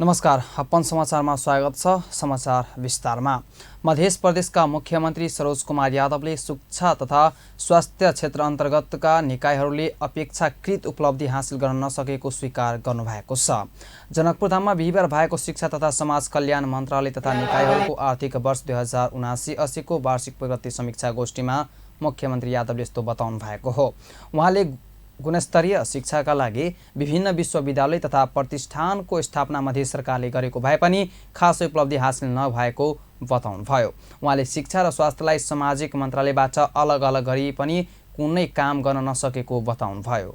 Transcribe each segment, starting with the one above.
नमस्कार, अपन समाचारमा स्वागत छ। समाचार विस्तारमा। मध्य प्रदेशका मुख्यमन्त्री सरोज कुमार यादवले शिक्षा तथा स्वास्थ्य क्षेत्र अन्तर्गतका निकायहरूले अपेक्षाकृत उपलब्धि हासिल गर्न नसकेको स्वीकार गर्नुभएको छ। जनकपुरधाममा बिहिबार भएको शिक्षा तथा समाज कल्याण मन्त्रालय तथा निकायहरूको आर्थिक वर्ष 2079-80 को वार्षिक प्रगति समीक्षा गोष्ठीमा मुख्यमन्त्री यादवले यस्तो बताउनु भएको हो। उहाँले गुणस्तरीय शिक्षाका लागि विभिन्न विश्वविद्यालय तथा प्रतिष्ठानको स्थापना मध्य सरकारले गरेको भए पनि खास उपलब्धि हासिल नभएको बताउनुभयो। उहाँले शिक्षा र स्वास्थ्यलाई सामाजिक मन्त्रालयबाट अलग अलग गरी पनि कुनै काम गर्न नसकेको बताउनुभयो।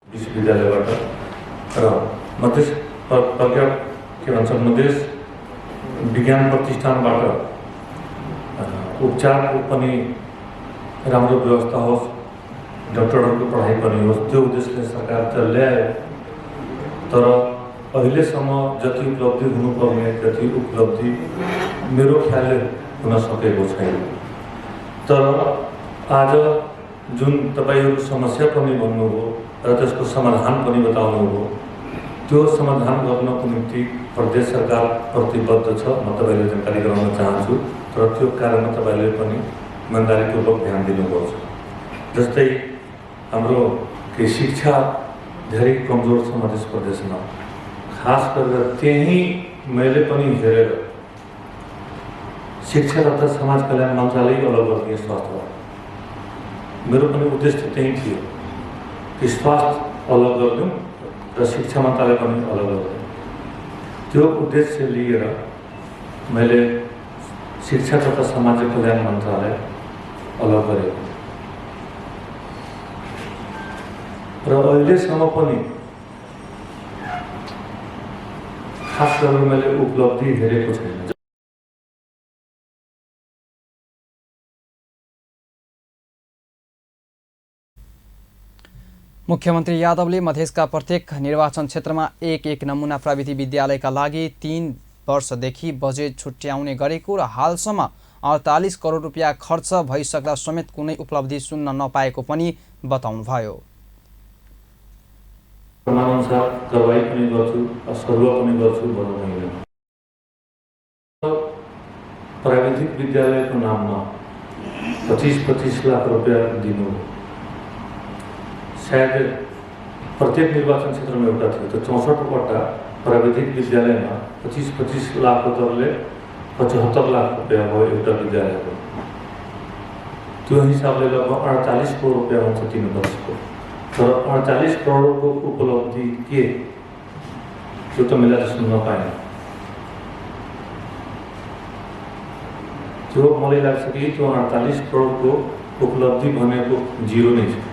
विश्वविद्यालयबाट र मध्य प्रज्ञा के भन्छ मध्य विज्ञान प्रतिष्ठानबाट उपचारको पनि राम्रो व्यवस्था होस्, डाक्टरहरूको पढाइ पनि होस्, त्यो उद्देश्यले सरकार त ल्यायो। तर अहिलेसम्म जति उपलब्धि हुनुपर्ने त्यति उपलब्धि मेरो ख्यालले हुन सकेको छैन। तर आज जुन तपाईहरु समस्या पनि भन्नुभयो र त्यसको समाधान पनि बताउनुभयो, त्यो समाधान गर्नको निम्ति प्रदेश सरकार प्रतिबद्ध छ। म तपाईलाई जानकारी गराउन चाहन्छु। तर त्यो कार्यमा तपाईले पनि इमानदारीपूर्वक ध्यान दिनुपर्छ। जस्तै हाम्रो शिक्षा धेरै कमजोर छ मध्य प्रदेशमा, खास गरेर त्यही मैले पनि हेरेर शिक्षा तथा समाज कल्याण मन्त्रालय अलग गर्ने स्वास्थ्य मेरो पनि उद्देश्य त्यही थियो कि स्वास्थ्य अलग गर्नु र शिक्षा मन्त्रालय पनि अलग गर्नु। त्यो उद्देश्य लिएर मैले शिक्षा तथा समाज कल्याण मन्त्रालय अलग गरेको र अहिलेसम्म पनि खास गरेर मैले उपलब्धि हेरेको छैन। मुख्यमन्त्री यादवले मधेसका प्रत्येक निर्वाचन क्षेत्रमा एक नमुना प्रविधि विद्यालयका लागि 3 वर्षदेखि बजेट छुट्याउने गरेको र हालसम्म 48 करोड रुपियाँ खर्च भइसक्दा समेत कुनै उपलब्धि सुन्न नपाएको पनि बताउनुभयो। प्रमाणअनुसार कारबाही पनि गर्छु, सरुवा पनि गर्छु भन्नु होइन। प्राविधिक विद्यालयको नाममा 25-25 लाख रुपया दिनु। शायद प्रत्येक निर्वाचन क्षेत्र में एउटा थियो, तो 64वटा प्राविधिक विद्यालय में 25-25 लाख दरले 75 लाख रुपया भयो एउटा विद्यालयको। त्यो हिसाबले लगभग 48 करोड रुपया हुन्छ 3 वर्षको। तर 48 करोडको उपलब्धि के त्यो त मैले आज सुन्न पाएँ। त्यो मलाई लाग्छ कि त्यो 48 करोडको उपलब्धि भनेको जिरो नै छ।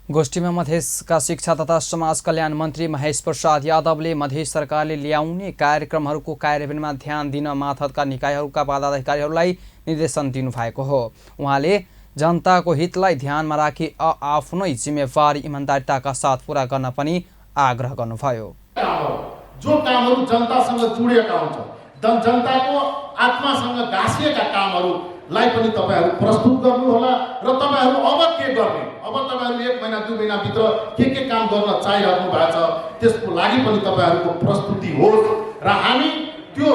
गोष्ठीमा मधेसका शिक्षा तथा समाज कल्याण मन्त्री महेश प्रसाद यादवले मधेस सरकारले ल्याउने कार्यक्रमहरूको कार्यान्वयनमा ध्यान दिन मातहतका निकायहरूका पदाधिकारीहरूलाई निर्देशन दिनुभएको हो। उहाँले जनताको हितलाई ध्यानमा राखी आफ्नै जिम्मेवारी इमान्दारिताका साथ पूरा गर्न पनि आग्रह गर्नुभयो। जो कामहरू जनतासँग जोडिएका हुन्छ, जनताको आत्मासँग गाँसिएका कामहरूलाई पनि तपाईहरु प्रस्तुत गर्नुहोला र तपाईहरु अब के गर्ने, अब तपाईहरु 1 महिना 2 महिना भित्र के काम गर्न चाहिरहनु भएको छ त्यसको लागि पनि तपाईहरुको प्रस्तुति होस् र हामी त्यो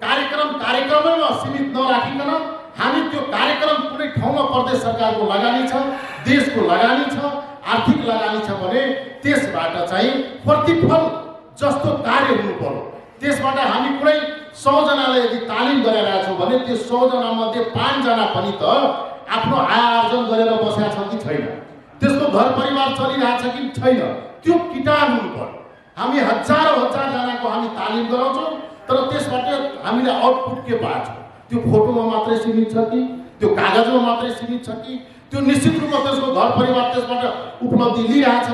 कार्यक्रमैमा सीमित नराखिकन हामी त्यो कार्यक्रम कुनै ठाउँमा प्रदेश सरकारको लगानी छ, देशको लगानी छ, आर्थिक लगानी छ भने त्यसबाट चाहिँ प्रतिफल जस्तो कार्य हुनु पर्यो। त्यसबाट हामी कुनै 100 जनालाई यदि तालिम गरेका छौं भने त्यो 100 जना मध्ये 5 जना पनि त आफ्नो आय आर्जन गरेर बसेका छन् कि छैन, त्यसको घर परिवार चलिरहेछ कि छैन, त्यो किटान हुनु पर्यो। हामी हजारौं जनाको हामी तालिम गराउँछौं तर त्यसबाट हामीले आउटपुट के पाउँछौं? त्यो फोटोमा मात्रै सीमित छ कि त्यो कागजमा मात्रै सीमित छ कि त्यो निश्चित रूपमा त्यसको घर परिवार त्यसबाट उपलब्धि लिइरहेछ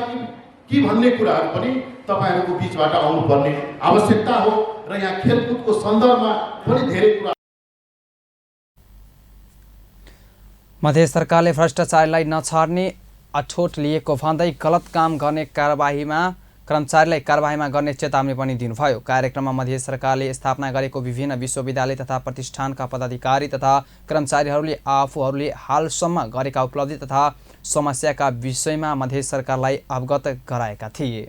कि भन्ने कुराहरू पनि तपाईहरुको बीचबाट आउनुपर्ने आवश्यकता हो र यहाँ खेलकुदको सन्दर्भमा पनि धेरै कुरा। मधेस सरकारले भ्रष्टाचारीलाई नछाड्ने अठोट लिएको भन्दै गलत काम गर्ने कर्मचारीलाई कारबाहीमा गर्ने चेतावनी पनि दिनुभयो। कार्यक्रममा मधेस सरकारले स्थापना गरेको विभिन्न विश्वविद्यालय तथा प्रतिष्ठानका पदाधिकारी तथा कर्मचारीहरूले आफूहरूले हालसम्म गरेका उपलब्धि तथा समस्याका विषयमा मधेस सरकारलाई अवगत गराएका थिए।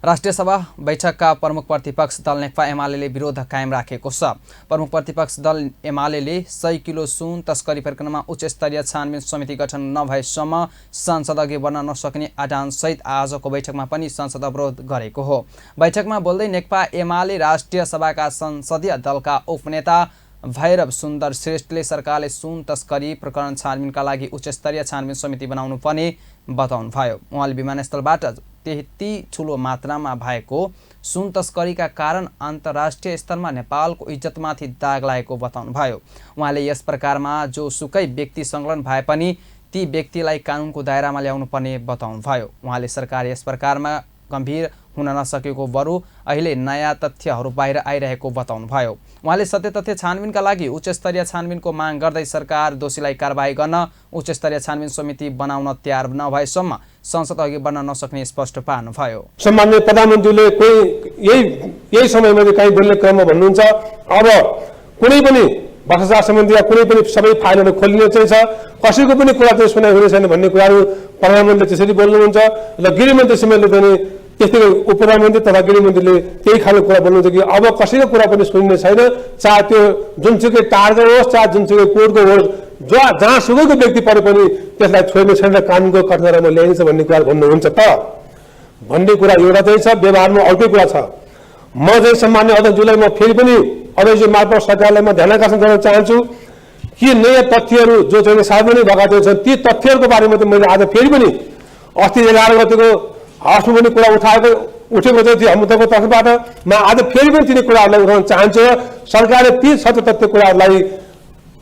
राष्ट्रिय सभा बैठकका प्रमुख प्रतिपक्ष दल नेकपा एमाले विरोध कायम राखेको छ। प्रमुख प्रतिपक्ष दल एमाले 100 किलो सुन तस्करी प्रकरणमा उच्च स्तरीय छानबिन समिति गठन नभएसम्म संसद अघि बढ्न नसक्ने आह्वानसहित आजको बैठकमा पनि संसद अवरोध गरेको हो। बैठकमा बोल्दै नेकपा एमाले राष्ट्रिय सभाका संसदीय दलका उपनेता भैरव सुन्दर श्रेष्ठले सरकारले सुन तस्करी प्रकरण छानबिनका लागि उच्च स्तरीय छानबिन समिति बनाउनु पर्ने बताउनुभयो। उहाँले विमानस्थलबाट त्यति ठुलो मात्रामा भएको सुन तस्करीका कारण अन्तर्राष्ट्रिय स्तरमा नेपालको इज्जतमाथि दाग लागेको बताउनुभयो। उहाँले यस प्रकारमा जो सुकै व्यक्ति संलग्न भए पनि ती व्यक्तिलाई कानुनको दायरामा ल्याउनु पर्ने बताउनुभयो। उहाँले सरकार यस प्रकारमा गम्भीर हुन नसकेको बरु अहिले नयाँ तथ्यहरू बाहिर आइरहेको बताउनुभयो। उहाँले सत्य तथ्य छानबिनका लागि उच्च स्तरीय छानबिनको माग गर्दै सरकार दोषीलाई कारबाही गर्न उच्च स्तरीय छानबिन समिति बनाउन तयार नभएसम्म संसद अघि बढ्न नसक्ने स्पष्ट पार्नुभयो। सम्माननीय प्रधानमन्त्रीले यही समयमा कहीँ बोल्ने क्रममा भन्नुहुन्छ अब कुनै पनि भ्रष्टाचार सम्बन्धी या कुनै पनि सबै फाइलहरू खोलिने चाहिँ छ, कसैको पनि कुरा चाहिँ सुनाइ हुने छैन भन्ने कुराहरू प्रधानमन्त्रीले त्यसरी बोल्नुहुन्छ र गृहमन्त्री समेतले पनि त्यस्तै उपप्रधानमन्त्री तथा गृहमन्त्रीले त्यही खालको कुरा बोल्नुहुन्छ कि अब कसैको कुरा पनि सुनिने छैन, चाहे त्यो जुनसुकै टारको होस् चाहे जुनसुकै कोर्टको होस्, जहाँ सुकैको व्यक्ति परे पनि त्यसलाई छोड्ने छैन र कानुनको कठघरामा ल्याइन्छ भन्ने कुरा भन्नुहुन्छ। त भन्ने कुरा एउटा चाहिँ छ, व्यवहारमा अर्कै कुरा छ। म चाहिँ सम्मान्य अध्यक्षज्यूलाई म फेरि पनि अध्यक्षज्यू मार्फत सरकारलाई म ध्यान आकर्षण गर्न चाहन्छु कि नयाँ तथ्यहरू जो चाहिँ सार्वजनिक भएका छन् ती तथ्यहरूको बारेमा त मैले आज फेरि पनि अस्ति 11 गतेको हाउसमा पनि कुरा उठेको थियो हाम्रो तर्फबाट म आज फेरि पनि तिनी कुराहरूलाई उठाउन चाहन्छु र सरकारले ती सत्य तथ्य कुराहरूलाई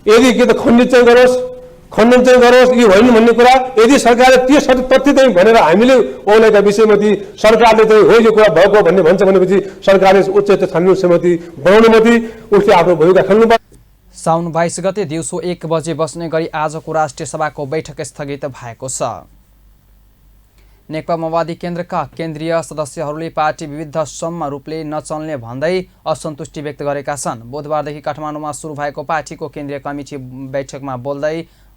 यदि के त खण्डन चाहिँ गरोस् कि होइन भन्ने कुरा यदि सरकारले ती सत्य तथ्य चाहिँ भनेर हामीले ओलेका विषयमा सरकारले चाहिँ हो यो कुरा भएको भन्ने भन्छ भनेपछि सरकारले उच्च छानबिन समिति बनाउनुमाथि उसले आफ्नो भूमिका खेल्नुपर्छ। साउन 22 गते दिउँसो 1 बजे बस्ने गरी आजको राष्ट्रिय सभाको बैठक स्थगित भएको छ। नेकपा माओवादी केन्द्रका केन्द्रीय सदस्यहरूले पार्टी विविधसम्म रूपले नचल्ने भन्दै असन्तुष्टि व्यक्त गरेका छन्। बुधबारदेखि काठमाडौँमा सुरु भएको पार्टीको केन्द्रीय कमिटी बैठकमा बोल्दै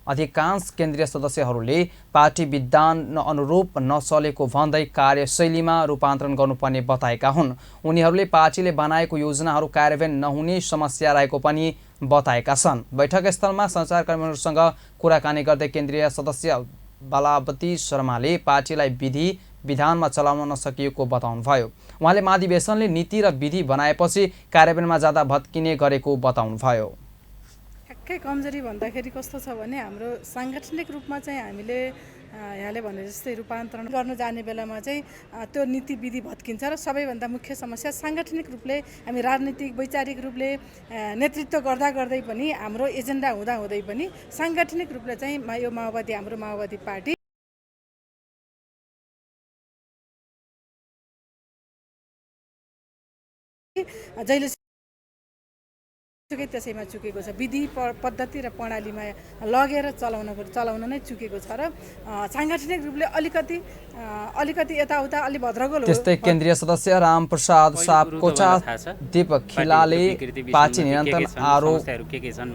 अधिकांश केन्द्रीय सदस्यहरूले पार्टी विधान अनुरूप नचलेको भन्दै कार्यशैलीमा रूपान्तरण गर्नुपर्ने बताएका हुन्। उनीहरूले पार्टीले बनाएको योजनाहरू कार्यान्वयन नहुने समस्या रहेको पनि बताएका छन्। बैठकस्थलमा सञ्चारकर्मीहरूसँग कुराकानी गर्दै केन्द्रीय सदस्य बालावती शर्माले पार्टीलाई विधि विधानमा चलाउन नसकिएको बताउनुभयो। उहाँले महाधिवेशनले नीति र विधि बनाएपछि कार्यान्वयनमा जाँदा भत्किने गरेको बताउनुभयो। ठ्याक्कै कमजोरी भन्दाखेरि कस्तो छ भने हाम्रो साङ्गठनिक रूपमा चाहिँ हामीले यहाँले भने जस्तै रूपान्तरण गर्न जाने बेलामा चाहिँ त्यो नीति विधि भत्किन्छ र सबैभन्दा मुख्य समस्या साङ्गठनिक रूपले हामी राजनीतिक वैचारिक रूपले नेतृत्व गर्दा गर्दै पनि हाम्रो एजेन्डा हुँदा हुँदै पनि साङ्गठनिक रूपले चाहिँ यो माओवादी हाम्रो माओवादी पार्टी जहिले त्यसैमा चुकेको छ। विधि पद्धति र प्रणालीमा लगेर चलाउन नै चुकेको छ र साङ्गठनिक रूपले अलिकति यताउता अलि भद्रगोल हो। त्यस्तै केन्द्रीय सदस्य रामप्रसाद सापकोटा दीपक खिलाले पार्टी निरन्तरण आरोप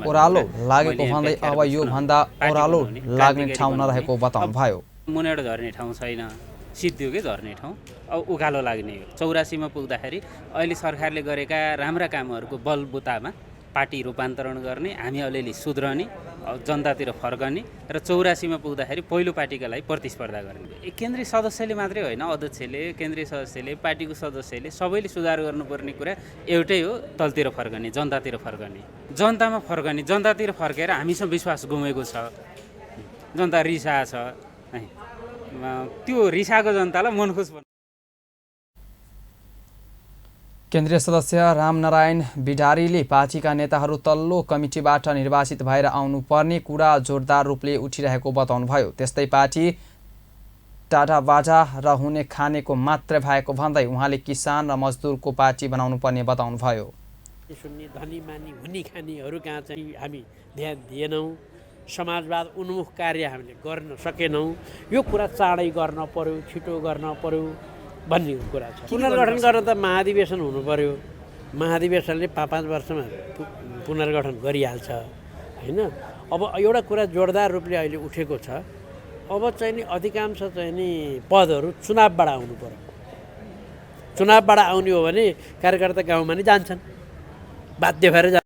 ओह्रालो लागेको भन्दै अब यो भन्दा ओह्रालो लाग्ने ठाउँ नरहेको बताउनुभयो। मुनेर झर्ने ठाउँ छैन, सिद्धियोकै झर्ने ठाउँ अब उकालो लाग्ने हो। 84 मा पुग्दाखेरि अहिले सरकारले गरेका राम्रा कामहरूको बलबुतामा पार्टी रूपान्तरण गर्ने, हामी अलिअलि सुध्रने, जनतातिर फर्कने र 84 मा पुग्दाखेरि पहिलो पार्टीका लागि प्रतिस्पर्धा गर्ने। केन्द्रीय सदस्यले मात्रै होइन, अध्यक्षले, केन्द्रीय सदस्यले, पार्टीको सदस्यले सबैले सुधार गर्नुपर्ने कुरा एउटै हो, तलतिर फर्कने, जनतातिर फर्कने, जनतामा फर्कने। जनतातिर फर्केर हामीसँग विश्वास गुमेको छ, जनता रिसा छ, त्यो रिसाको जनतालाई मन खुस बनाउनु। केन्द्रीय सदस्य रामनारायण बिडारीले पार्टीका नेताहरू तल्लो कमिटीबाट निर्वाचित भएर आउनुपर्ने कुरा जोरदार रूपले उठिरहेको बताउनुभयो। त्यस्तै पार्टी टाढाबाजा र हुने खानेको मात्रै भएको भन्दै उहाँले किसान र मजदुरको पार्टी बनाउनु पर्ने बताउनुभयो। सुन्ने धनी मानी हुने खानेहरू कहाँ चाहिँ हामी ध्यान दिएनौँ, समाजवाद उन्मुख कार्य हामीले गर्न सकेनौँ। यो कुरा चाँडै गर्न पर्यो, छिटो गर्न पर्यो भन्ने कुरा छ। पुनर्गठन गर्न त महाधिवेशन हुनु पर्यो, महाधिवेशनले 5-5 वर्षमा पुनर्गठन गरिहाल्छ होइन। अब एउटा कुरा जोरदार रूपले अहिले उठेको छ, अब चाहिँ नि अधिकांश चाहिँ नि पदहरू चुनावबाट आउनु पर्यो। चुनावबाट आउने हो भने कार्यकर्ता गाउँमा नै जान्छन्, बाध्य भएर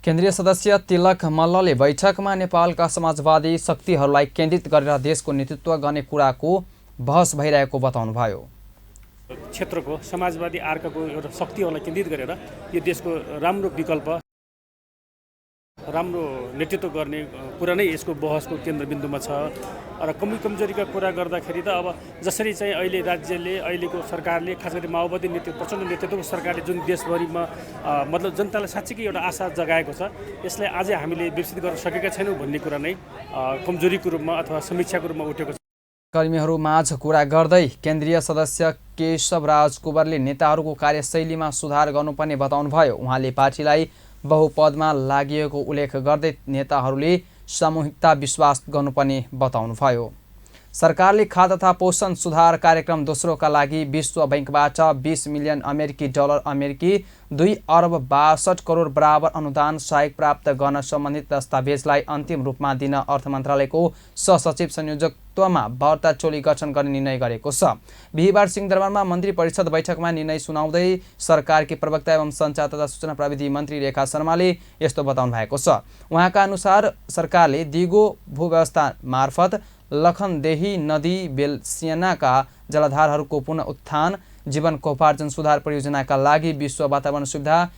केन्द्रीय सदस्य तिलक मल्लले बैठकमा नेपालका समाजवादी शक्तिहरूलाई केन्द्रित गरेर देशको नेतृत्व गर्ने कुराको बहस भइरहेको बताउनुभयो। क्षेत्रको समाजवादी आर्कको एउटा शक्तिहरूलाई केन्द्रित गरेर यो देशको राम्रो विकल्प, राम्रो नेतृत्व गर्ने कुरा नै यसको बहसको केन्द्रबिन्दुमा छ। र कमजोरीका कुरा गर्दाखेरि त अब जसरी चाहिँ अहिले राज्यले, अहिलेको सरकारले, खास गरी माओवादी नेतृत्व, प्रचण्ड नेतृत्वको सरकारले जुन देशभरिमा मतलब जनतालाई साँच्चीकै एउटा आशा जगाएको छ, यसलाई अझै हामीले विकसित गर्न सकेका छैनौँ भन्ने कुरा नै कमजोरीको रूपमा अथवा समीक्षाको रूपमा उठेको छ। कर्मीहरू माझ कुरा गर्दै केन्द्रीय सदस्य केशवराज कुँवरले नेताहरूको कार्यशैलीमा सुधार गर्नुपर्ने बताउनुभयो। उहाँले पार्टीलाई बहुपदमा लागिएको उल्लेख गर्दै नेताहरूले सामूहिकता विश्वास गर्नुपर्ने बताउनुभयो। सरकारले खाद्य तथा पोषण सुधार कार्यक्रम दोस्रोका लागि विश्व बैंकबाट 20 मिलियन अमेरिकी डलर अमेरिकी 2 अर्ब 62 करोड बराबर अनुदान सहायक प्राप्त गर्न सम्बन्धित दस्तावेजलाई अन्तिम रूपमा दिन अर्थ मन्त्रालयको सहसचिव संयोजकत्वमा वार्ता टोली गठन गर्ने निर्णय गरेको छ। बिहिबार सिंहदरबारमा मन्त्री परिषद बैठकमा निर्णय सुनाउँदै सरकारकी प्रवक्ता एवं सञ्चार तथा सूचना प्रविधि मन्त्री रेखा शर्माले यस्तो बताउनु भएको छ। उहाँका अनुसार सरकारले दिगो भूव्यवस्था मार्फत लखनदेही नदी बेलसियानाका जलाधारहरूको पुनः उत्थान, जीवनकोपार्जन सुधार परियोजनाका लागि विश्व वातावरण सुविधा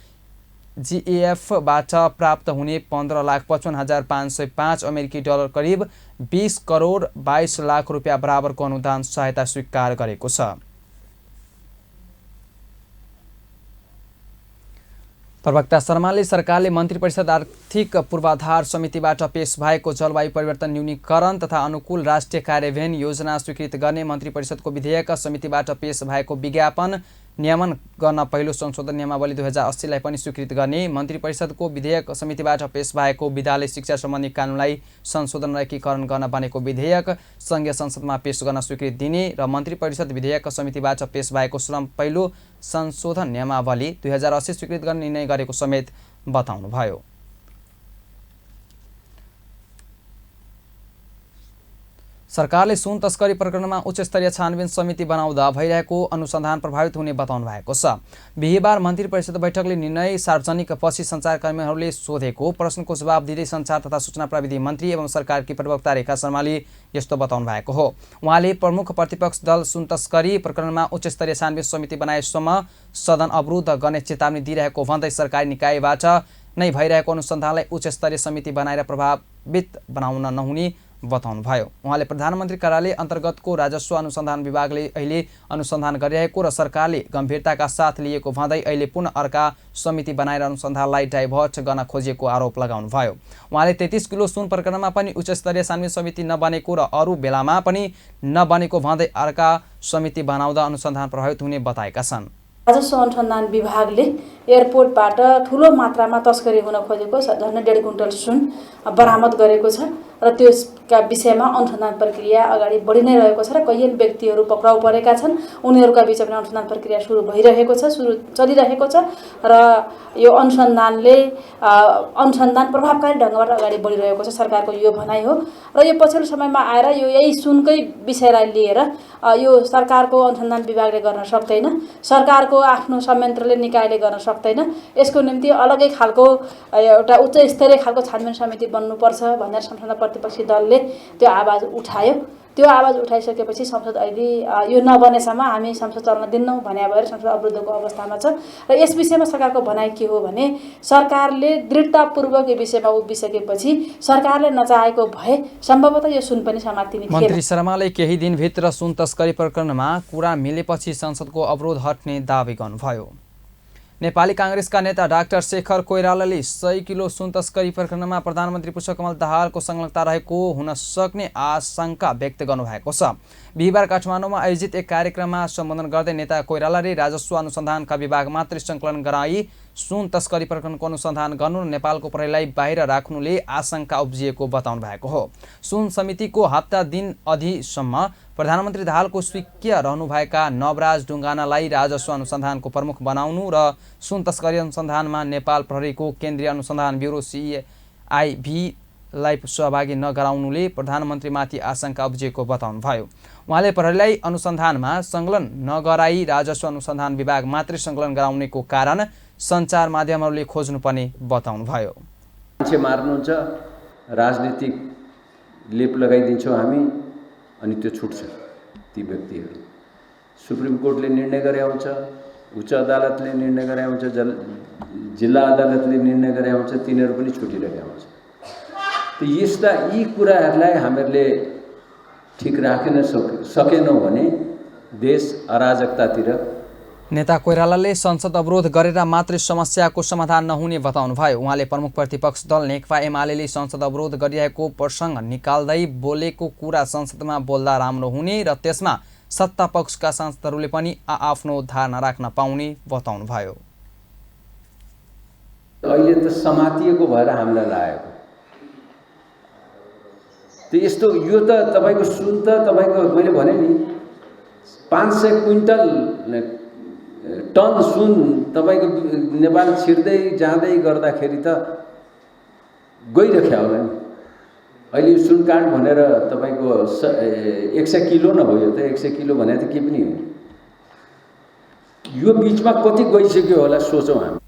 GAF-बाट प्राप्त हुने 15,55,505 अमेरिकी डलर करिब 20 करोड 22 लाख रुपियाँ बराबरको अनुदान सहायता स्वीकार गरेको छ। प्रवक्ता शर्माले सरकारले मन्त्री परिषद आर्थिक पूर्वाधार समितिबाट पेश भएको जलवायु परिवर्तन न्यूनीकरण तथा अनुकूल राष्ट्रिय कार्यान्वयन योजना स्वीकृत गर्ने मन्त्री परिषदको विधेयक समितिबाट पेश भएको विज्ञापन नियमन गर्न पहिलो संशोधन नियमावली 2080 लाई पनि स्वीकृत गर्ने, मन्त्री परिषदको विधेयक समितिबाट पेश भएको विद्यालय शिक्षा सम्बन्धी कानुनलाई संशोधन र एकीकरण गर्न बनेको विधेयक संघीय संसदमा पेश गर्न स्वीकृति दिने र मन्त्री परिषद विधेयक समितिबाट पेश भएको श्रम पहिलो संशोधन नियमावली 2080 स्वीकृत गर्ने निर्णय गरेको समेत बताउनुभयो। सरकारले सुन तस्करी प्रकरणमा उच्च स्तरीय छानबिन समिति बनाउँदा भइरहेको अनुसन्धान प्रभावित हुने बताउनु भएको छ। बिहीबार मन्त्री परिषद बैठकले निर्णय सार्वजनिक पछि सञ्चारकर्मीहरूले सोधेको प्रश्नको जवाब दिँदै सञ्चार तथा सूचना प्रविधि मन्त्री एवं सरकारकी प्रवक्ता रेखा शर्माले यस्तो बताउनु भएको हो। उहाँले प्रमुख प्रतिपक्ष दल सुन तस्करी प्रकरणमा उच्च स्तरीय छानबिन समिति बनाएसम्म सदन अवरुद्ध गर्ने चेतावनी दिइरहेको भन्दै सरकारी निकायबाट नै भइरहेको अनुसन्धानलाई उच्च स्तरीय समिति बनाएर प्रभावित बनाउन नहुने बताउनुभयो। उहाँले प्रधानमन्त्री कार्यालय अन्तर्गतको राजस्व अनुसन्धान विभागले अहिले अनुसन्धान गरिरहेको र सरकारले गम्भीरताका साथ लिएको भन्दै अहिले पुनः अर्का समिति बनाएर अनुसन्धानलाई डाइभर्ट गर्न खोजिएको आरोप लगाउनुभयो। उहाँले 33 किलो सुन प्रकरणमा पनि उच्च स्तरीय छानबिन समिति नबनेको र अरू बेलामा पनि नबनेको भन्दै अर्का समिति बनाउँदा अनुसन्धान प्रभावित हुने बताएका छन्। राजस्व अनुसन्धान विभागले एयरपोर्टबाट ठुलो मात्रामा तस्करी हुन खोजेको झन्डै 1.5 कुइन्टल सुन बरामद गरेको छ र त्यसका विषयमा अनुसन्धान प्रक्रिया अगाडि बढी नै रहेको छ र कैयन व्यक्तिहरू पक्राउ परेका छन्। उनीहरूका बीचमा अनुसन्धान प्रक्रिया सुरु भइरहेको छ, चलिरहेको छ र यो अनुसन्धान प्रभावकारी ढङ्गबाट अगाडि बढिरहेको छ, सरकारको यो भनाइ हो। र यो पछिल्लो समयमा आएर यही सुनकै विषयलाई लिएर यो सरकारको अनुसन्धान विभागले गर्न सक्दैन, सरकारको आफ्नो संयन्त्रले निकायले गर्न सक्दैन। यसको निम्ति अलगै खालको एउटा उच्च स्तरीय खालको छानबिन समिति बन्नुपर्छ भनेर संसदमा प्रतिपक्षी दलले त्यो आवाज उठायो। त्यो आवाज उठाइसकेपछि संसद अहिले यो नबनेसम्म हामी संसद चल्न दिन्नौँ भने भएर संसद अवरुद्धको अवस्थामा छ। र यस विषयमा सरकारको भनाइ के हो भने सरकारले दृढतापूर्वक यो विषयमा उभिसकेपछि सरकारले नचाहेको भए सम्भवतः यो सुन पनि समातिने थिएन। मन्त्री शर्माले केही दिनभित्र सुन तस्करी प्रकरणमा कुरा मिलेपछि संसदको अवरोध हट्ने दावी गर्नुभयो। नेपाली कांग्रेसका नेता डाक्टर शेखर कोइरालाले 100 किलो सुन तस्करी प्रकरणमा प्रधानमन्त्री पुष्पकमल दाहालको संलग्नता रहेको हुन सक्ने आशंका व्यक्त गर्नुभएको छ। बिहीबार काठमाडौँमा आयोजित एक कार्यक्रममा सम्बोधन गर्दै नेता कोइरालाले राजस्व अनुसन्धानका विभाग मात्रै सङ्कलन गराई सुन तस्करी प्रकरणको अनुसन्धान गर्नु र नेपालको प्रहरीलाई बाहिर राख्नुले आशंका उब्जिएको बताउनु भएको हो। सुन समितिको हप्ता दिन अघिसम्म प्रधानमन्त्री दाहालको स्वीकृत रहनुभएका नवराज ढुङ्गानालाई राजस्व अनुसन्धानको प्रमुख बनाउनु र सुन तस्करी अनुसन्धानमा नेपाल प्रहरीको केन्द्रीय अनुसन्धान ब्युरो CIB-लाई सहभागी नगराउनुले प्रधानमन्त्रीमाथि आशंका उब्जिएको बताउनुभयो। उहाँले प्रहरीलाई अनुसन्धानमा संलग्न नगराई राजस्व अनुसन्धान विभाग मात्रै संलग्न गराउनेको कारण सञ्चार माध्यमहरूले खोज्नुपर्ने बताउनुभयो। मान्छे मार्नुहुन्छ, राजनीतिक लेप लगाइदिन्छौँ हामी अनि त्यो छुट्छ। ती व्यक्तिहरू सुप्रिम कोर्टले निर्णय गरे हुन्छ, उच्च अदालतले निर्णय गरे हुन्छ, जिल्ला अदालतले निर्णय गरे हुन्छ, तिनीहरू पनि छुटिरहेका हुन्छ। त यस्ता यी कुराहरूलाई हामीहरूले ठिक राख्न सकेनौँ भने देश अराजकतातिर। नेता कोइरालाले संसद अवरोध गरेर मात्रै समस्याको समाधान नहुने बताउनुभयो। उहाँले प्रमुख प्रतिपक्ष दल नेकपा एमाले संसद अवरोध गरिरहेको प्रसङ्ग निकाल्दै बोलेको कुरा संसदमा बोल्दा राम्रो हुने र त्यसमा सत्ता पक्षका सांसदहरूले पनि आफ्नो धारणा राख्न पाउने बताउनुभयो। अहिले त समातिएको भएर हामीलाई लागेको त यस्तो यो त तपाईँको सुन त तपाईँको मैले भने नि 500 क्विन्टल टन सुन तपाईँको नेपाल छिर्दै जाँदै गर्दाखेरि त गइरख्या होला नि। अहिले सुन काण्ड भनेर तपाईँको 100 किलो न हो, यो त 100 किलो भने त के पनि हो। यो बिचमा कति गइसक्यो होला सोचौँ हामी।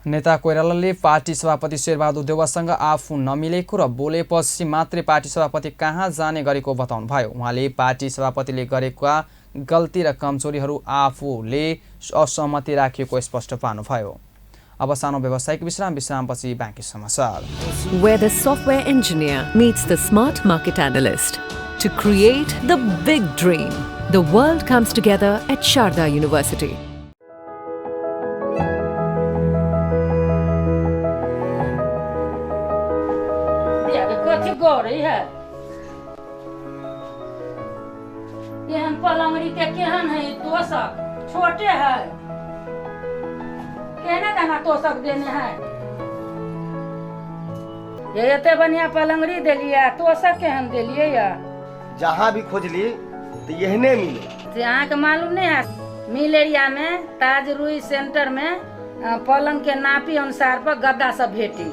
नेता कोइरालाले पार्टी सभापति शेरबहादुर देउवासँग आफू नमिलेको र बोलेपछि मात्रै पार्टी सभापति कहाँ जाने गरेको बताउनुभयो। उहाँले पार्टी सभापतिले गरेका गल्ती र कमजोरीहरू आफूले असहमति राखिएको स्पष्ट पार्नुभयो। अब सानो व्यावसायिक विश्रामपछि बाँकी समाचार। Where the software engineer meets the smart market analyst to create the big dream. The world comes together at Sharda University. पलंगड़ी के केहन है तोशक छोटे है, केना दाना तोशक देने है। ये एते बढ़िया पलंगड़ी देलिए, तोशक केहन देलिए या? जहाँ भी खोजली तो यहने मिले। से अहाँ के मालूम नहीं है, मिल एरिया में ताज रुई सेंटर में पलंग के नापी अनुसार पर गद्दा सब भेटी।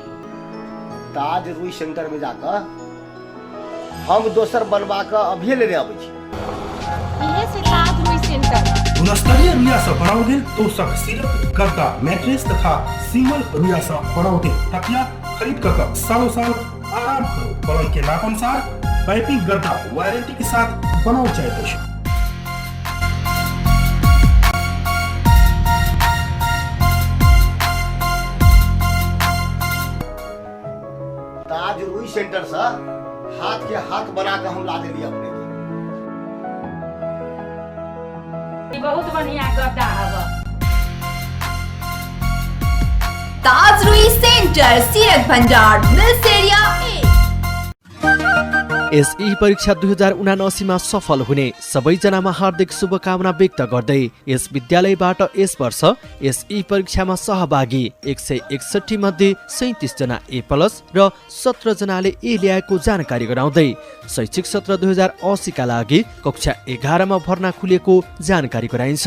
ताज रुई सेंटर में जाकर हम दोसर बनवा के अभिये लेने आबै छी। इहे से ताज रुई सेंटर गुणस्तरीय रुइया से बनाओगे तोशक सिरक गद्दा मैट्रेस तथा सिंगल रुइया से बनाओगे तकिया खरीद कर सालों साल आराम करो। पलंग के नाप अनुसार पाइपिंग गद्दा वारंटी के साथ बनाओ चाहे तोशक। ताज रुई सेंटर से हाथ के हाथ बना के हम ला देली अपने के। बहुत बढ़िया गद्दा हवा। ताज रुई सेंटर सीरक भंडार मिल्स एरिया एसई परीक्षा 2079 मा सफल हुने सबैजनामा हार्दिक शुभकामना व्यक्त गर्दै यस विद्यालयबाट यस वर्ष एसई परीक्षामा सहभागी 161 मध्ये 37 जना A+ र 17 जनाले A ल्याएको जानकारी गराउँदै शैक्षिक सत्र 2080 का लागि कक्षा 11 मा भर्ना खुलेको जानकारी गराइन्छ।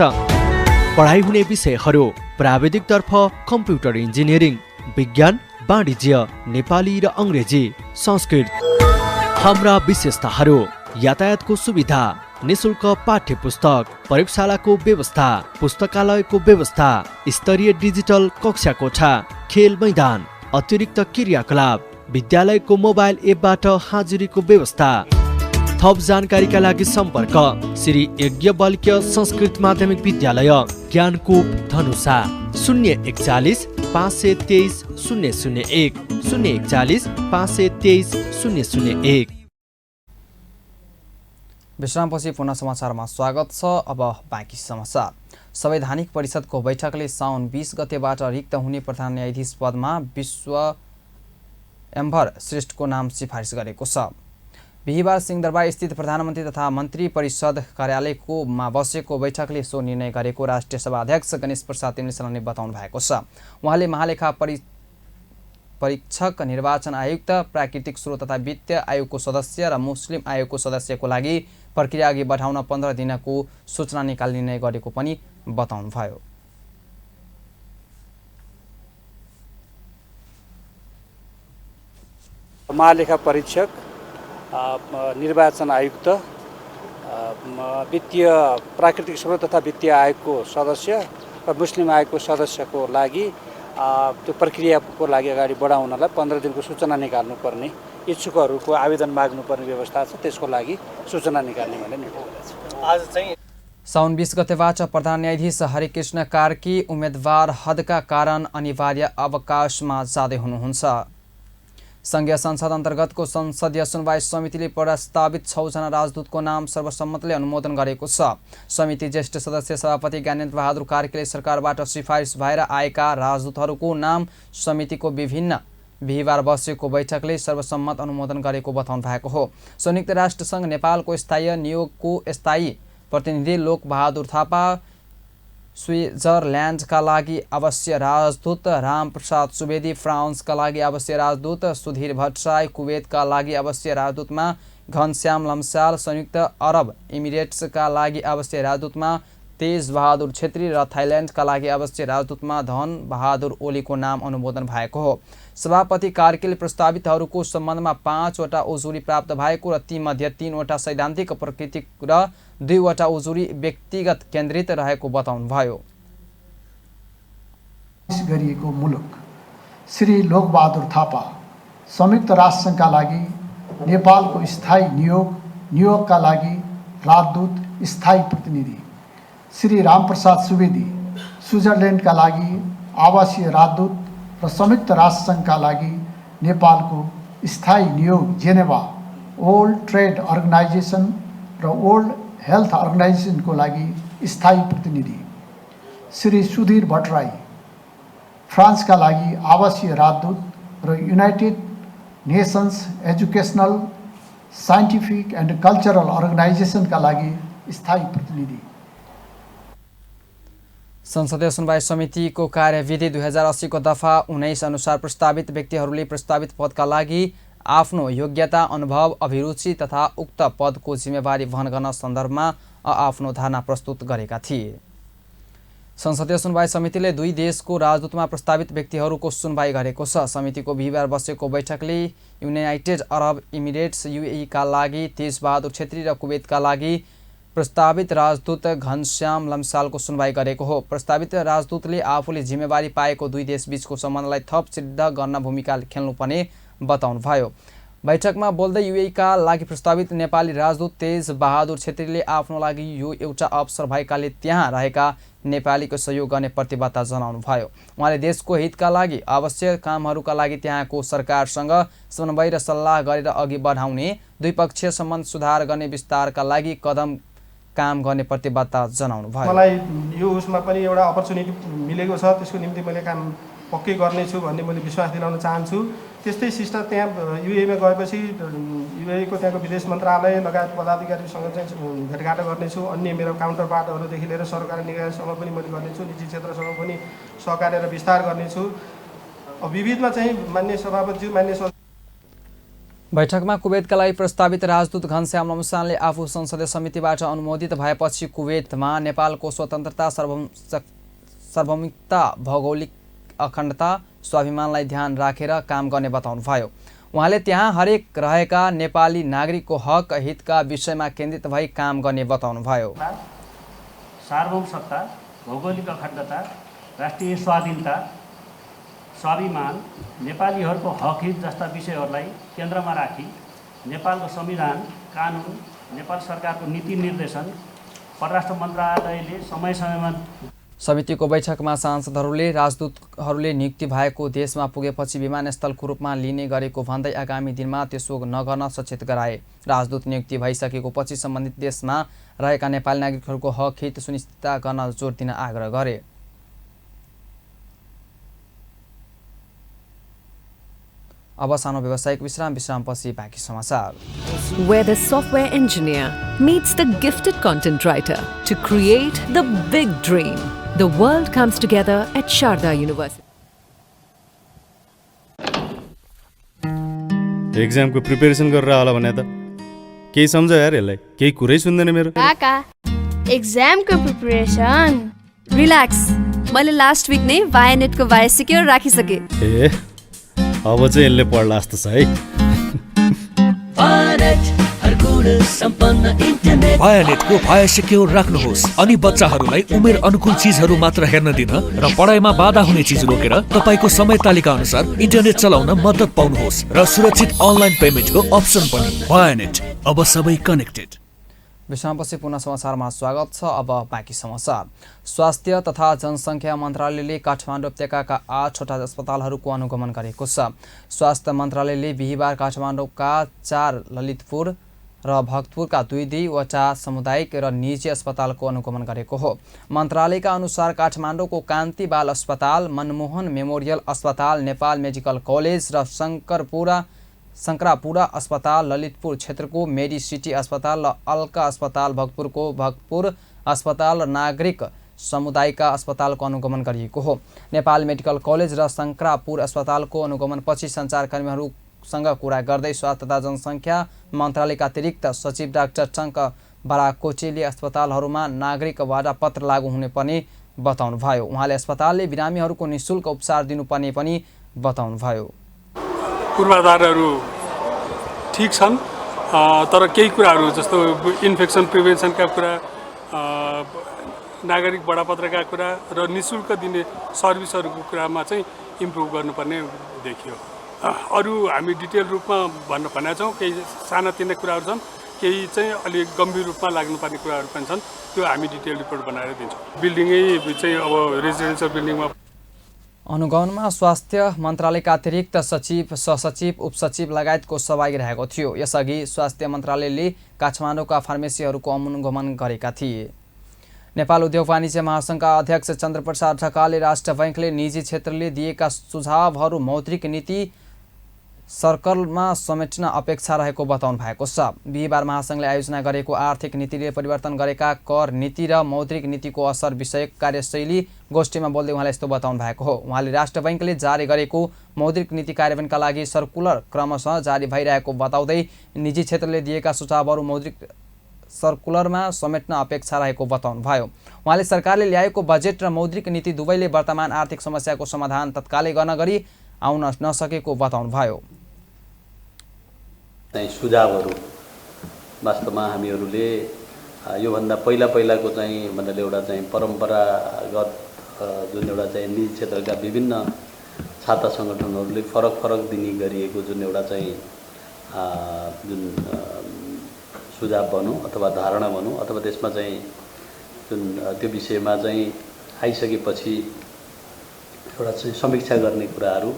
पढाइ हुने विषयहरू प्राविधिकतर्फ कम्प्युटर इन्जिनियरिङ, विज्ञान, वाणिज्य, नेपाली र अङ्ग्रेजी, संस्कृत। हाम्रा विशेषताहरू यातायातको सुविधा, निशुल्क पाठ्य पुस्तक, प्रयोगशालाको व्यवस्था, पुस्तकालयको व्यवस्था, स्तरीय डिजिटल कक्षा कोठा, खेल मैदान, अतिरिक्त क्रियाकलाप, विद्यालयको मोबाइल एपबाट हाजिरीको व्यवस्था। थप जानकारीका लागि सम्पर्क श्री यज्ञबल्क्य संस्कृत माध्यमिक विद्यालय ज्ञानकूप धनुषा 041 523 001 041 523 001। विश्रामपछि पुनः समाचारमा स्वागत छ। अब बाँकी समाचार। संवैधानिक परिषदको बैठकले साउन 20 गतेबाट रिक्त हुने प्रधान न्यायाधीश पदमा विश्व एम्भर श्रेष्ठको नाम सिफारिस गरेको छ। बिहिबार सिंहदरबार स्थित प्रधानमन्त्री तथा मन्त्री परिषद कार्यालयमा बसेको बैठकले सो निर्णय गरेको राष्ट्रिय सभा अध्यक्ष गणेश प्रसाद तिमलिसनाले बताउनु भएको छ। उहाँले महालेखा परीक्षक, निर्वाचन आयुक्त, प्राकृतिक स्रोत तथा वित्त आयोगको सदस्य र मुस्लिम आयोगको सदस्यको लागि प्रक्रिया अघि बढाउन 15 दिनको सूचना निकाल्ने निर्णय गरेको पनि बताउनुभयो। महालेखा परीक्षक, निर्वाचन आयुक्त, वित्तीय प्राकृतिक स्रोत तथा वित्तीय आयोगको सदस्य र मुस्लिम आयोगको सदस्यको लागि त्यो प्रक्रियाको लागि अगाडि बढाउनलाई 15 दिनको सूचना निकाल्नुपर्ने, इच्छुकहरूको आवेदन माग्नुपर्ने व्यवस्था छ। त्यसको लागि सूचना निकाल्ने भन्ने निर्णय गरेको छ। आज चाहिँ साउन 20 गतेबाट प्रधान न्यायाधीश हरिकृष्ण कार्की उम्मेदवार हदका कारण अनिवार्य अवकाशमा जाँदै हुनुहुन्छ। संघीय संसद अन्तर्गतको संसदीय सुनवाई समितिले प्रस्तावित 6 जना राजदूतको नाम सर्वसम्मतले अनुमोदन गरेको छ। समिति ज्येष्ठ सदस्य सभापति ज्ञानेन्द्र बहादुर कार्कीले सरकारबाट सिफारिस भएर आएका राजदूतहरूको नाम समितिको विभिन्न बिहिबार बसेको बैठकले सर्वसम्मत अनुमोदन गरेको बताउनु भएको हो। संयुक्त राष्ट्र संघ नेपालको स्थायी नियोगको स्थायी प्रतिनिधि लोक बहादुर थापा, स्विजरल्यान्डका लागि अवश्य राजदूत रामप्रसाद सुवेदी, फ्रान्सका लागि अवश्य राजदूत सुधीर भट्टराई, कुवेतका लागि अवश्य राजदूतमा घनश्याम लम्साल, संयुक्त अरब इमिरेट्सका लागि अवश्य राजदूतमा तेज बहादुर छेत्री र थाइल्यान्डका लागि अवश्य राजदूतमा धन बहादुर ओलीको नाम अनुमोदन भएको हो। सभापति कार्कीले प्रस्तावितहरूको सम्बन्धमा 5 वटा उजुरी प्राप्त भएको र तीमध्ये 3 वटा सैद्धान्तिक प्रकृति र 2 वटा उजुरी व्यक्तिगत केन्द्रित रहेको बताउनुभयो। गरिएको मुलुक श्री लोकबहादुर थापा संयुक्त राष्ट्रसङ्घका लागि नेपालको स्थायी नियोगका लागि राजदूत स्थायी प्रतिनिधि, श्री रामप्रसाद सुवेदी स्विजरल्यान्डका लागि आवासीय राजदूत र संयुक्त राष्ट्रसङ्घका लागि नेपालको स्थायी नियोग जेनेभा वर्ल्ड ट्रेड अर्गनाइजेसन र वर्ल्ड हेल्थ अर्गनाइजेसनको लागि स्थायी प्रतिनिधि, श्री सुधीर भट्टराई फ्रान्सका लागि आवासीय राजदूत र united nations educational, scientific and cultural अर्गनाइजेसनका लागि स्थायी प्रतिनिधि। संसदीय सुनवाई समितिको कार्यविधि 2080 को दफा 19 अनुसार प्रस्तावित व्यक्तिहरूले प्रस्तावित पदका लागि आफ्नो योग्यता, अनुभव, अभिरुचि तथा उक्त पदको जिम्मेवारी वहन गर्न सन्दर्भमा आफ्नो धारणा प्रस्तुत गरेका थिए। संसदीय सुनवाई समितिले दुई देशको राजदूतमा प्रस्तावित व्यक्तिहरूको सुनवाई गरेको छ। समितिको बिहिबार बसेको बैठकले युनाइटेड अरब इमिरेट्स UAE का लागि तेजबहादुर छेत्री र कुवेतका लागि प्रस्तावित राजदूत घनश्याम लम्सालको सुनवाई गरेको हो। प्रस्तावित राजदूतले आफूले जिम्मेवारी पाएको दुई देशबीचको सम्बन्धलाई थप सिद्ध गर्न भूमिका खेल्नुपर्ने बताउनुभयो। बैठकमा बोल्दै UAE का लागि प्रस्तावित नेपाली राजदूत तेजबहादुर छेत्रीले आफ्नो लागि यो एउटा अवसर भएकाले त्यहाँ रहेका नेपालीको सहयोग गर्ने प्रतिबद्धता जनाउनुभयो। उहाँले देशको हितका लागि आवश्यक कामहरूका लागि त्यहाँको सरकारसँग समन्वय र सल्लाह गरेर अघि बढाउने, द्विपक्षीय सम्बन्ध सुधार गर्ने विस्तारका लागि काम गर्ने प्रतिबद्धता जनाउनुभयो। मलाई यो उसमा पनि एउटा अपर्च्युनिटी मिलेको छ, त्यसको निम्ति मैले काम पक्कै गर्नेछु भन्ने मैले विश्वास दिलाउन चाहन्छु। त्यस्तै सिस्टर त्यहाँ UAE मा गएपछि UAE को त्यहाँको विदेश मन्त्रालय लगायत पदाधिकारीसँग चाहिँ भेटघाट गर्नेछु। अन्य मेरो काउन्टर पार्टहरूदेखि लिएर सरकारी निकायसँग पनि मैले गर्नेछु, निजी क्षेत्रसँग पनि सहकार्य र विस्तार गर्नेछु। विविधमा चाहिँ मान्य सभापतिज्यू, मान्य बैठकमा कुवेतका लागि प्रस्तावित राजदूत घनश्याम लम्सालले आफू संसदीय समितिबाट अनुमोदित भएपछि कुवेतमा नेपालको स्वतन्त्रता, सार्वभौमिकता, भौगोलिक अखण्डता, स्वाभिमानलाई ध्यान राखेर काम गर्ने बताउनुभयो। उहाँले त्यहाँ हरेक रहेका नेपाली नागरिकको हक हितका विषयमा केन्द्रित भई काम गर्ने बताउनुभयो। सार्वभौम सत्ता, भौगोलिक अखण्डता, राष्ट्रिय स्वाधीनता, स्वाभिमान, नेपालीहरूको हक हित जस्ता विषयहरूलाई केन्द्रमा राखी नेपालको संविधान, कानुन, नेपाल सरकारको नीति निर्देशन, परराष्ट्र मन्त्रालयले समय समयमा समितिको बैठकमा सांसदहरूले राजदूतहरूले नियुक्ति भएको देशमा पुगेपछि विमानस्थलको रूपमा लिने गरेको भन्दै आगामी दिनमा त्यसो नगर्न सचेत गराए। राजदूत नियुक्ति भइसकेको पछि सम्बन्धित देशमा रहेका नेपाली नागरिकहरूको हक हित सुनिश्चित गर्न जोड दिन आग्रह गरे। अब सानो व्यावसायिक विश्रामपछि बाँकी समाचार। Where the software engineer meets the gifted content writer to create the big dream. The world comes together at Sharda University. Exam को प्रिपरेसन गरेर होला भने त केही सम्झ यार, यसलाई केही कुरै सुन्दैन मेरो। काका एक्जाम को प्रिपरेसन रिल्याक्स, मैले लास्ट वीक नै वायनेट को वाय सिक्योर राखिसके। ए अब चाहिँ यसले पढ्ला जस्तो छ है। वायनेटको वाय सिक्योर राख्नुहोस् अनि बच्चाहरूलाई उमेर अनुकूल चीजहरू मात्र हेर्न दिन र पढाइमा बाधा हुने चीज रोकेर तपाईको समय तालिका अनुसार इन्टरनेट चलाउन मद्दत पाउनुहोस् र सुरक्षित अनलाइन पेमेन्टको अप्सन पनि। वायनेट, अब सबै कनेक्टेड। विश्रामपछि पुनः समाचारमा स्वागत छ। अब बाँकी समाचार। स्वास्थ्य तथा जनसङ्ख्या मन्त्रालयले काठमाडौँ उपत्यकाका 8वटा अस्पतालहरूको अनुगमन गरेको छ। स्वास्थ्य मन्त्रालयले बिहिबार काठमाडौँका 4, ललितपुर र भक्तपुरका 2वटा सामुदायिक र निजी अस्पतालको अनुगमन गरेको हो। मन्त्रालयका अनुसार काठमाडौँको कान्ति बाल अस्पताल, मनमोहन मेमोरियल अस्पताल, नेपाल मेडिकल कलेज र शङ्करापुरा अस्पताल, ललितपुर क्षेत्रको मेडी सिटी अस्पताल र अल्का अस्पताल, भक्तपुरको भक्तपुर अस्पताल र नागरिक समुदायका अस्पतालको अनुगमन गरिएको हो। नेपाल मेडिकल कलेज र शङ्करापुर अस्पतालको अनुगमनपछि सञ्चारकर्मीहरूसँग कुरा गर्दै स्वास्थ्य तथा जनसङ्ख्या मन्त्रालयका अतिरिक्त सचिव डाक्टर टङ्क बराकोटेले अस्पतालहरूमा नागरिकबाट पत्र लागू हुने पनि बताउनुभयो। उहाँले अस्पतालले बिरामीहरूको निःशुल्क उपचार दिनुपर्ने पनि बताउनुभयो। पूर्वाधारहरू ठिक छन्, तर केही कुराहरू जस्तो इन्फेक्सन प्रिभेन्सनका कुरा, नागरिक बडापत्रका कुरा र निःशुल्क दिने सर्भिसहरूको कुरामा चाहिँ इम्प्रुभ गर्नुपर्ने देखियो। अरू हामी डिटेल रूपमा भनेका छौँ, केही सानातिना कुराहरू छन्, केही चाहिँ अलिक गम्भीर रूपमा लाग्नुपर्ने कुराहरू पनि छन्, त्यो हामी डिटेल रिपोर्ट बनाएर दिन्छौँ। बिल्डिङै चाहिँ अब रेजिडेन्सियल बिल्डिङमा अनुगमनमा स्वास्थ्य मन्त्रालयका अतिरिक्त सचिव, सहसचिव, उपसचिव लगायतको सहभागी रहेको थियो। यसअघि स्वास्थ्य मन्त्रालयले काठमाडौँका फार्मेसीहरूको अनुगमन गरेका थिए। नेपाल उद्योग वाणिज्य महासङ्घका अध्यक्ष चन्द्रप्रसाद ढकालले राष्ट्र बैङ्कले निजी क्षेत्रले दिएका सुझावहरू मौद्रिक नीति सर्कलमा समेट्न अपेक्षा रहेको बताउनु भएको छ। बिहिबार महासङ्घले आयोजना गरेको आर्थिक नीतिले परिवर्तन गरेका कर नीति र मौद्रिक नीतिको असर विषयक कार्यशैली गोष्ठीमा बोल्दै उहाँले यस्तो बताउनु भएको हो। उहाँले राष्ट्र बैङ्कले जारी गरेको मौद्रिक नीति कार्यान्वयनका लागि सर्कुलर क्रमशः जारी भइरहेको बताउँदै निजी क्षेत्रले दिएका सुझावहरू मौद्रिक सर्कुलरमा समेट्न अपेक्षा रहेको बताउनुभयो। उहाँले सरकारले ल्याएको बजेट र मौद्रिक नीति दुवैले वर्तमान आर्थिक समस्याको समाधान तत्कालै गर्न गरी आउन नसकेको बताउनुभयो। सुझावहरू वास्तवमा हामीहरूले योभन्दा पहिलाको चाहिँ भन्नाले एउटा चाहिँ परम्परागत जुन एउटा चाहिँ निजी क्षेत्रका विभिन्न छाता सङ्गठनहरूले फरक दिने गरिएको जुन एउटा चाहिँ जुन सुझाव भनौँ अथवा धारणा भनौँ अथवा त्यसमा चाहिँ जुन त्यो विषयमा चाहिँ आइसकेपछि एउटा चाहिँ समीक्षा गर्ने कुराहरू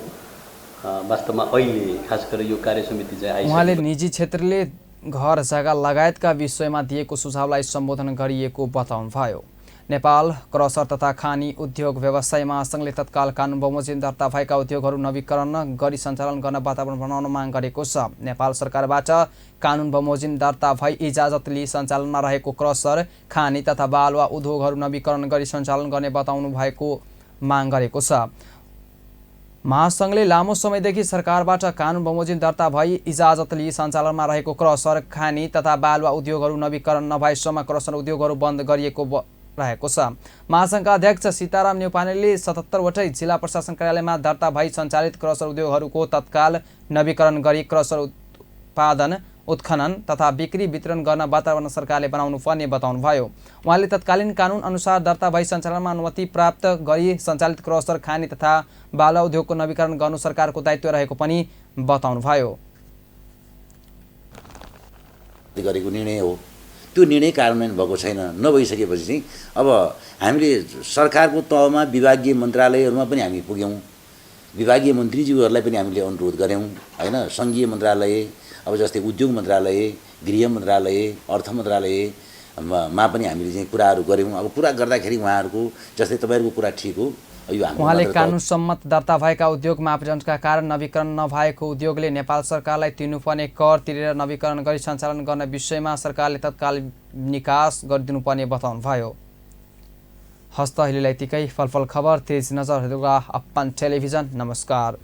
वास्तवमा अहिले खास गरी यो कार्य समिति चाहिँ आइसक्यो। उहाँले निजी क्षेत्रले घर जग्गा लगायतका विषयमा दिएको सुझावलाई सम्बोधन गरिएको बताउनुभयो। नेपाल क्रसर तथा खानी उद्योग व्यवसाय महासङ्घले तत्काल कानुन बमोजिम दर्ता भएका उद्योगहरू नवीकरण गरी सञ्चालन गर्न वातावरण बनाउन माग गरेको छ। नेपाल सरकारबाट कानुन बमोजिम दर्ता भई इजाजत लिई सञ्चालनमा रहेको क्रसर खानी तथा बालुवा उद्योगहरू नवीकरण गरी सञ्चालन गर्ने बताउनु भएको माग गरेको छ। महासङ्घले लामो समयदेखि सरकारबाट कानुन बमोजिम दर्ता भई इजाजत लिई सञ्चालनमा रहेको क्रसर खानी तथा बालुवा उद्योगहरू नवीकरण नभएसम्म क्रसर उद्योगहरू बन्द गरिएको रहेको छ। महासङ्घका अध्यक्ष सीताराम न्यौपानेले 77 वटै जिल्ला प्रशासन कार्यालयमा दर्ता भई सञ्चालित क्रसर उद्योगहरूको तत्काल नवीकरण गरी क्रसर उत्पादन उत्खनन तथा बिक्री वितरण गर्न वातावरण सरकारले बनाउनु पर्ने बताउनुभयो। उहाँले तत्कालीन कानुन अनुसार दर्ता भई सञ्चालनमा अनुमति प्राप्त गरी सञ्चालित क्रसर खानी तथा बालुवा उद्योगको नवीकरण गर्नु सरकारको दायित्व रहेको पनि बताउनुभयो। गरेको निर्णय हो, त्यो निर्णय कार्यान्वयन भएको छैन। नभइसकेपछि चाहिँ अब हामीले सरकारको तहमा विभागीय मन्त्रालयहरूमा पनि हामी पुग्यौँ, विभागीय मन्त्रीज्यूहरूलाई पनि हामीले अनुरोध गऱ्यौँ होइन। सङ्घीय मन्त्रालय अब जस्तै उद्योग मन्त्रालय, गृह मन्त्रालय, अर्थ मन्त्रालयमा पनि हामीले चाहिँ कुराहरू गऱ्यौँ। अब कुरा गर्दाखेरि उहाँहरूको जस्तै तपाईँहरूको कुरा ठिक हो। उहाँले कानुन सम्मत दर्ता भएका उद्योग मापदण्डका कारण नवीकरण नभएको उद्योगले नेपाल सरकारलाई तिर्नुपर्ने कर तिरेर नवीकरण गरी सञ्चालन गर्ने विषयमा सरकारले तत्काल निकास गरिदिनुपर्ने बताउनुभयो। हस्त अहिलेलाई यतिकै। फलफल खबर तेज नजर हेर्नुका अपन टेलिभिजन। नमस्कार।